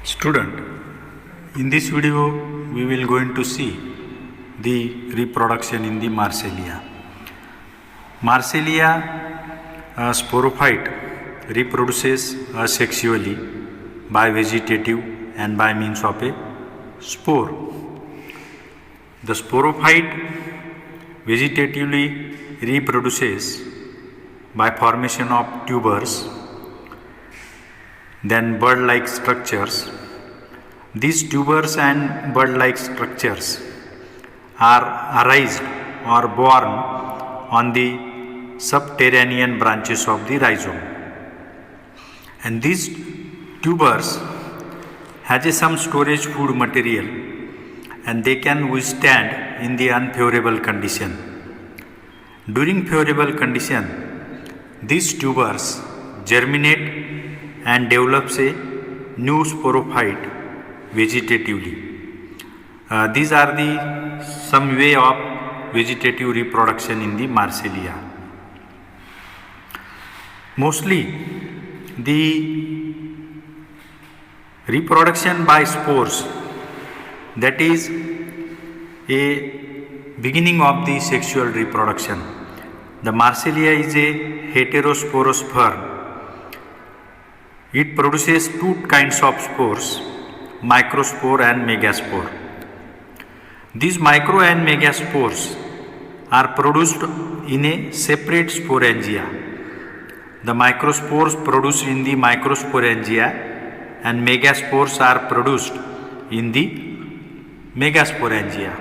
Student, in this video we will going to see the reproduction in the Marsilea. Marsilea sporophyte reproduces asexually by vegetative and by means of a spore. The sporophyte vegetatively reproduces by formation of tubers, then bird-like structures. These tubers and bird-like structures are arised or born on the subterranean branches of the rhizome, and these tubers has some storage food material and they can withstand in the unfavorable condition. During favorable condition, these tubers germinate and develops a new sporophyte vegetatively. These are the some way of vegetative reproduction in the Marsilea. Mostly the reproduction by spores, that is a beginning of the sexual reproduction. The Marsilea is a heterosporous fern. It produces two kinds of spores, microspore and megaspore. These micro and megaspores are produced in a separate sporangia. The microspores produced in the microsporangia and megaspores are produced in the megasporangia.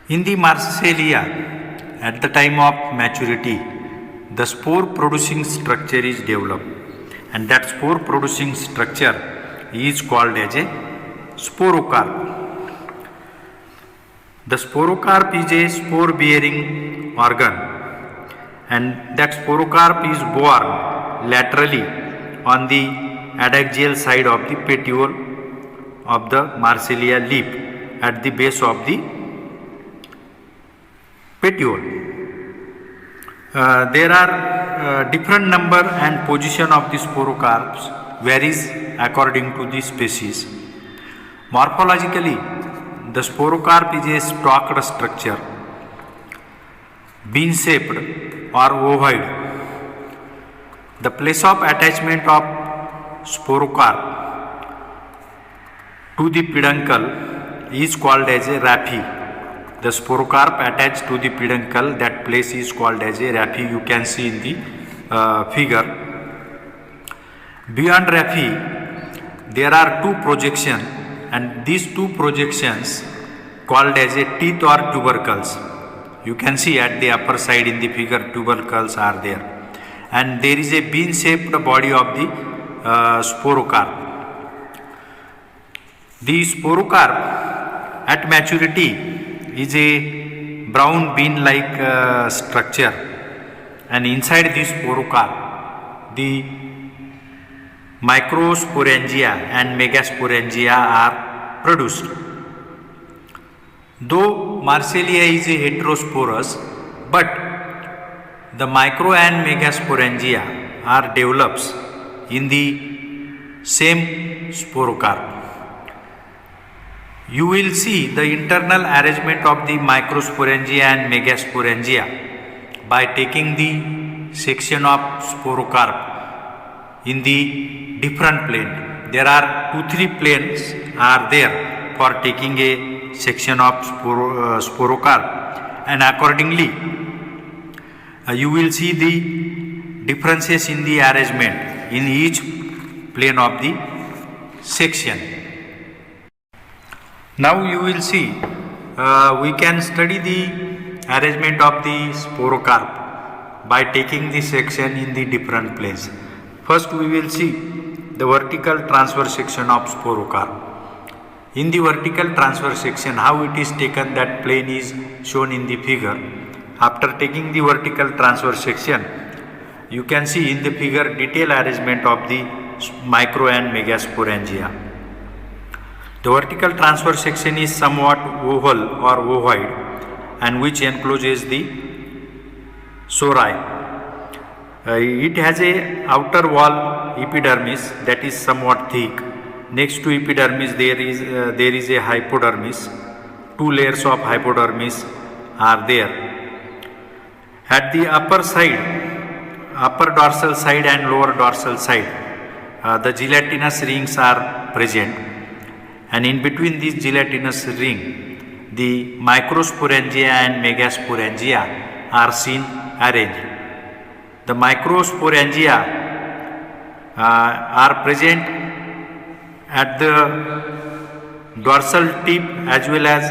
In the Marsilea, at the time of maturity, the spore producing structure is developed, and that spore producing structure is called as a sporocarp. The sporocarp is a spore bearing organ, and that sporocarp is born laterally on the adaxial side of the petiole of the Marsilea leaf at the base of the petiole. There are different number and position of the sporocarps varies according to the species. Morphologically, the sporocarp is a stalked structure, bean shaped or ovoid. The place of attachment of sporocarp to the peduncle is called as a raphe. The sporocarp attached to the peduncle, that place is called as a raphe. You can see in the figure. Beyond raphe, there are two projections, and these two projections called as a teeth or tubercles. You can see at the upper side in the figure, tubercles are there, and there is a bean-shaped body of the sporocarp. The sporocarp at maturity is a brown bean-like structure, and inside this sporocarp, the microsporangia and megasporangia are produced. Though Marsilea is a heterosporous, but the micro and megasporangia are developed in the same sporocarp. You will see the internal arrangement of the microsporangia and megasporangia by taking the section of sporocarp in the different plane. There are 2-3 planes are there for taking a section of sporocarp, and accordingly you will see the differences in the arrangement in each plane of the section. Now you will see we can study the arrangement of the sporocarp by taking the section in the different planes. First we will see the vertical transverse section of sporocarp. In the vertical transverse section, how it is taken, that plane is shown in the figure. After taking the vertical transverse section, you can see in the figure detailed arrangement of the micro and megasporangia. The vertical transverse section is somewhat oval or ovoid, and which encloses the sori. It has a outer wall epidermis that is somewhat thick, Next to epidermis there is a hypodermis. Two layers of hypodermis are there. At the upper dorsal side and lower dorsal side, the gelatinous rings are present, and in between these gelatinous ring, the microsporangia and megasporangia are seen arranged. The microsporangia are present at the dorsal tip as well as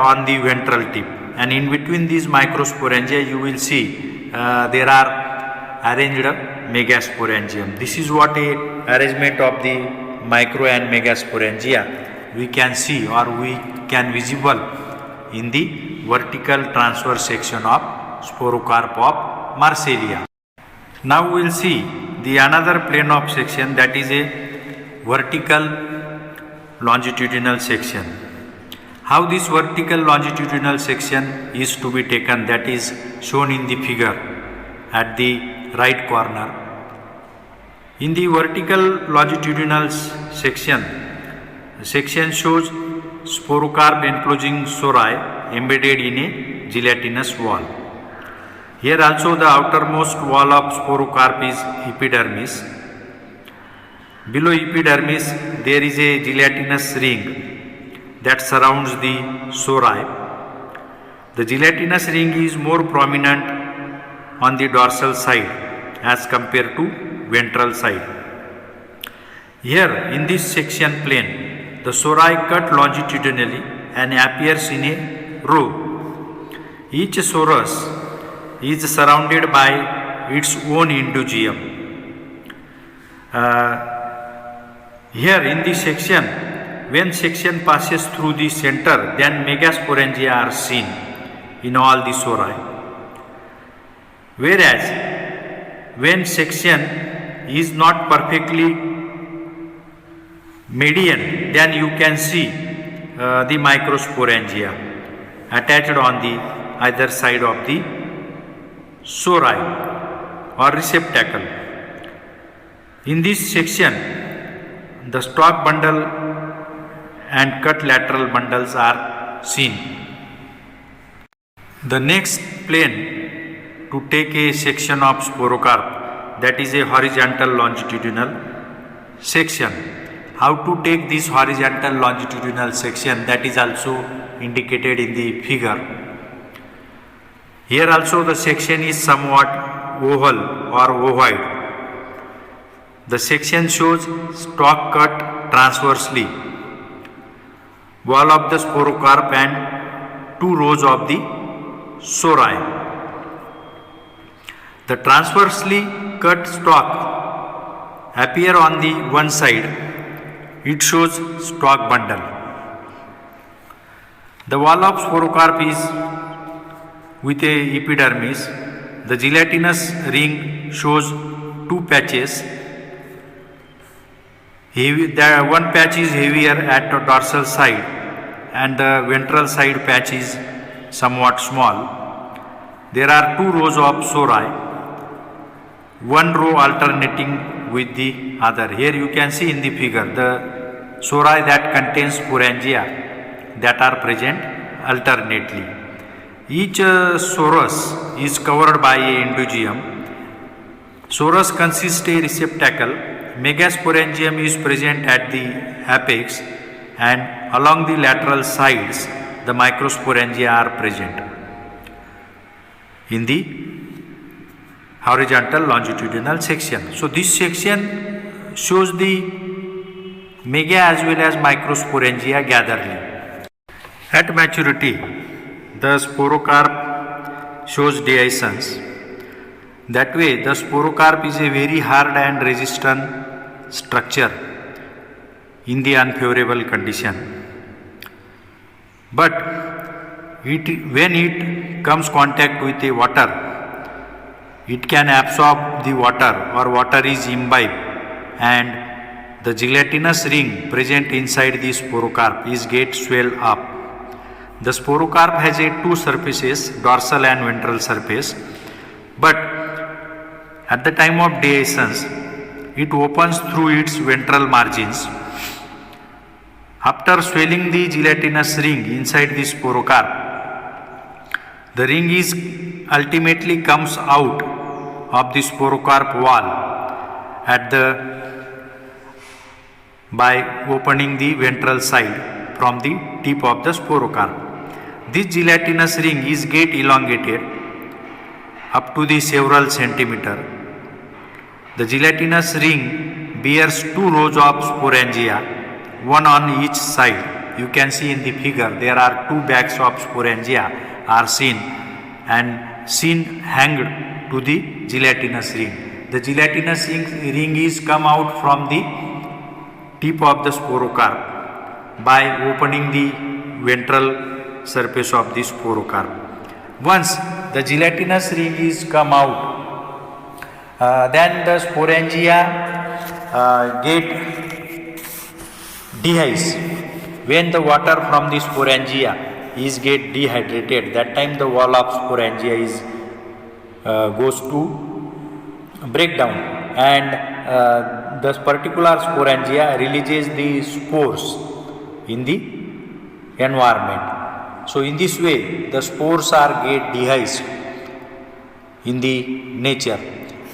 on the ventral tip, and in between these microsporangia you will see there are arranged megasporangium. This is what a arrangement of the micro and megasporangia we can see or we can visible in the vertical transverse section of sporocarp of Marsilea. Now we will see the another plane of section, that is a vertical longitudinal section. How this vertical longitudinal section is to be taken, that is shown in the figure at the right corner. In the vertical longitudinal section shows sporocarp enclosing sori embedded in a gelatinous wall. Here also the outermost wall of sporocarp is epidermis. Below epidermis there is a gelatinous ring that surrounds the sori. The gelatinous ring is more prominent on the dorsal side as compared to ventral side. Here in this section plane, the sori cut longitudinally and appears in a row. Each sorus is surrounded by its own indugium. Here in this section, when section passes through the center, then megasporangia are seen in all the sori. Whereas when section is not perfectly median, then you can see the microsporangia attached on the either side of the sori or receptacle. In this section, the stalk bundle and cut lateral bundles are seen. The next plane to take a section of sporocarp, that is a horizontal longitudinal section. How to take this horizontal longitudinal section, that is also indicated in the figure. Here also the section is somewhat oval or ovoid. The section shows stalk cut transversely, wall of the sporocarp and two rows of the sori. The transversely cut stalk appear on the one side. It shows stalk bundle. The wall of sporocarp is with a epidermis. The gelatinous ring shows two patches. The one patch is heavier at the dorsal side and the ventral side patch is somewhat small. There are two rows of sori, one row alternating with the other. Here you can see in the figure the sori that contains sporangia that are present alternately. Each sorus is covered by a indugium. Sorus consists a receptacle. Megasporangium is present at the apex, and along the lateral sides the microsporangia are present in the horizontal longitudinal section. So this section shows the mega as well as microsporangia gatheredly. At maturity, the sporocarp shows dehiscence. That way, the sporocarp is a very hard and resistant structure in the unfavorable condition. But when it comes contact with the water, it can absorb the water or water is imbibed, and the gelatinous ring present inside the sporocarp is get swell up. The sporocarp has two surfaces, dorsal and ventral surface, but at the time of dehiscence, it opens through its ventral margins After swelling the gelatinous ring inside the sporocarp, the ring is ultimately comes out of the sporocarp wall at the by opening the ventral side from the tip of the sporocarp. This gelatinous ring is get elongated up to the several centimeter. The gelatinous ring bears two rows of sporangia, one on each side. You can see in the figure there are two bags of sporangia are seen and seen hanged to the gelatinous ring. The gelatinous ring is come out from the tip of the sporocarp by opening the ventral surface of the sporocarp. Once the gelatinous ring is come out, then the sporangia get dehydrated. When the water from the sporangia is get dehydrated, that time the wall of sporangia is goes to break down, and this particular sporangia releases the spores in the environment. So in this way the spores are get dehisced in the nature.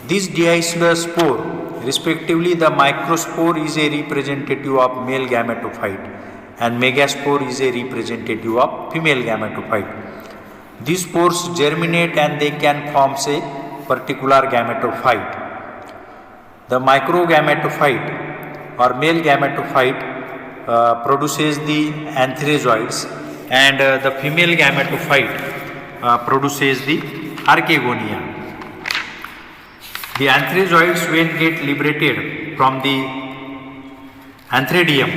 This dehisced spore, respectively the microspore is a representative of male gametophyte and megaspore is a representative of female gametophyte. These spores germinate and they can form a particular gametophyte. The microgametophyte or male gametophyte produces the antherozoids, and the female gametophyte produces the archegonia. The antherozoids, when get liberated from the antheridium,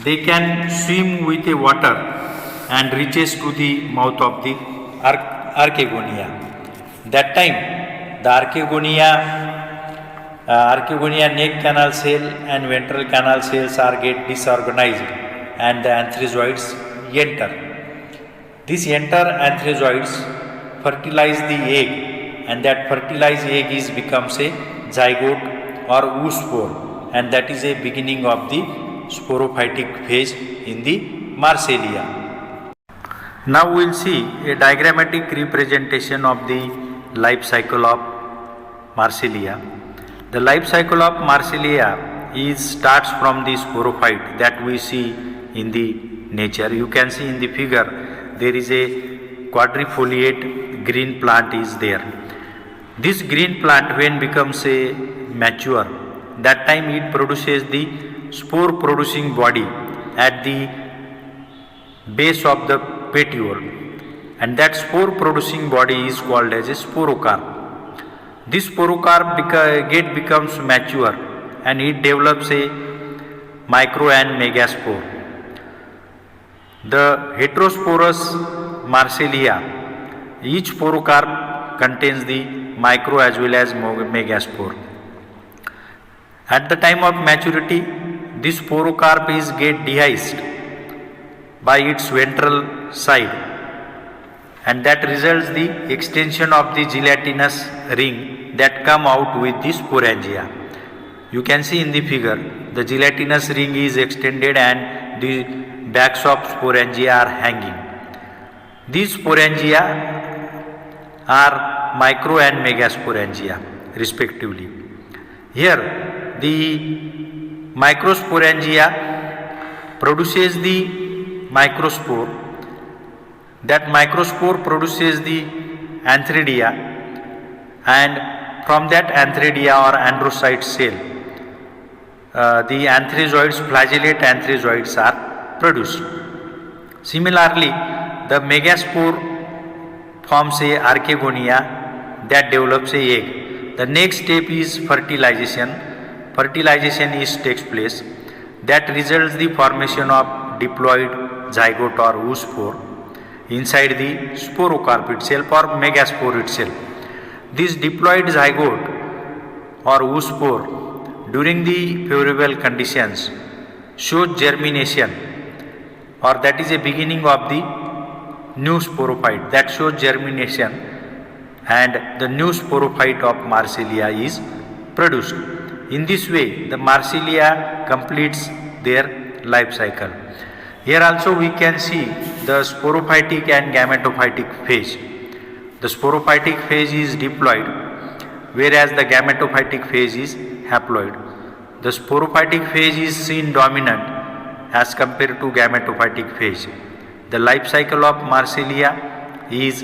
they can swim with the water and reaches to the mouth of the archegonia. That time the archegonia neck canal cell and ventral canal cells are get disorganized and the antherozoids enter. These antherozoids fertilize the egg, and that fertilized egg is becomes a zygote or oospore, and that is a beginning of the sporophytic phase in the Marsilea. Now we will see a diagrammatic representation of the life cycle of Marsilea. The life cycle of Marsilea starts from the sporophyte that we see in the nature. You can see in the figure there is a quadrifoliate green plant is there. This green plant, when becomes a mature, that time it produces the spore producing body at the base of the petiole, and that spore producing body is called as a sporocarp. This sporocarp becomes mature and it develops a micro and megaspore. The heterosporous Marsilea, each sporocarp contains the micro as well as megaspore. At the time of maturity, this sporocarp is get dehisced by its ventral side, and that results the extension of the gelatinous ring that come out with the sporangia. You can see in the figure the gelatinous ring is extended and the backs of sporangia are hanging. These sporangia are micro and megasporangia respectively. Here the microsporangia produces the microspore. That microspore produces the antheridia, and from that antheridia or androcyte cell the antherozoids, flagellate antherozoids are produced. Similarly, the megaspore forms a archegonia that develops a egg. The next step is fertilization. Fertilization takes place. That results the formation of diploid zygote or oospore inside the sporocarp itself or megaspore itself. This diploid zygote or oospore during the favorable conditions shows germination, or that is a beginning of the new sporophyte that shows germination, and the new sporophyte of Marsilea is produced. In this way the Marsilea completes their life cycle. Here also we can see the sporophytic and gametophytic phase. The sporophytic phase is diploid, whereas the gametophytic phase is haploid. The sporophytic phase is seen dominant as compared to gametophytic phase. The life cycle of Marsilea is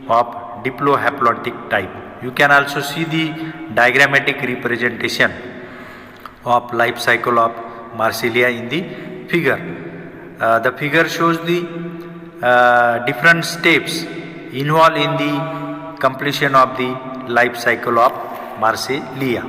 of diplohaploid type. You can also see the diagrammatic representation of life cycle of Marsilea in the figure. The figure shows the different steps involved in the completion of the life cycle of Marsilea.